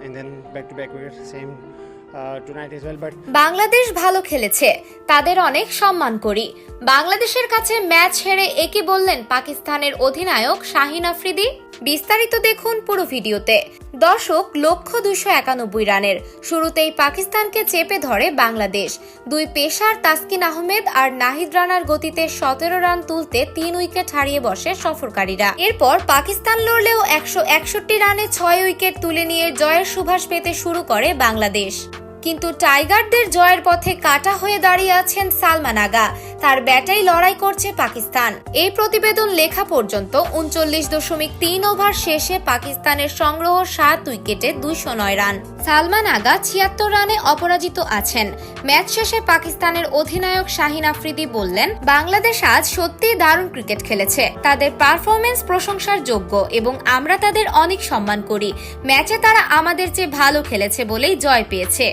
and then back to back wicket, same tonight as well. But Bangladesh ভালো খেলেছে, তাদের অনেক সম্মান করি। বাংলাদেশের কাছে ম্যাচ হেরে একই বললেন পাকিস্তানের অধিনায়ক শাহিন আফ্রিদি। বিস্তারিত দেখুন পুরো ভিডিওতে। দর্শক, লক্ষ্য 291 রানের। শুরুতেই পাকিস্তানকে চেপে ধরে বাংলাদেশ। দুই পেসার তাসকিন আহমেদ আর নাহিদ রানার গতিতে 17 রান তুলতে 3 উইকেট হারিয়ে বসে সফরকারীরা। এরপর পাকিস্তান লড়লেও 161 রানে 6 উইকেট তুলে নিয়ে জয়ের সুবাস পেতে শুরু করে বাংলাদেশ। কিন্তু টাইগারদের জয়ের পথে কাটা হয়ে দাঁড়িয়ে আছেন সালমান আগা। তার ব্যাটেই লড়াই করছে পাকিস্তান। এই প্রতিবেদন লেখা পর্যন্ত 39.3 ওভার শেষে পাকিস্তানের সংগ্রহ 7 উইকেটে 209 রান। সালমান আগা 76 রানে অপরাজিত আছেন। ম্যাচ শেষে পাকিস্তানের অধিনায়ক শাহিন আফ্রিদি বললেন, বাংলাদেশ আজ সত্যিই দারুণ ক্রিকেট খেলেছে। তাদের পারফরমেন্স প্রশংসার যোগ্য এবং আমরা তাদের অনেক সম্মান করি। ম্যাচে তারা আমাদের চেয়ে ভালো খেলেছে বলেই জয় পেয়েছে।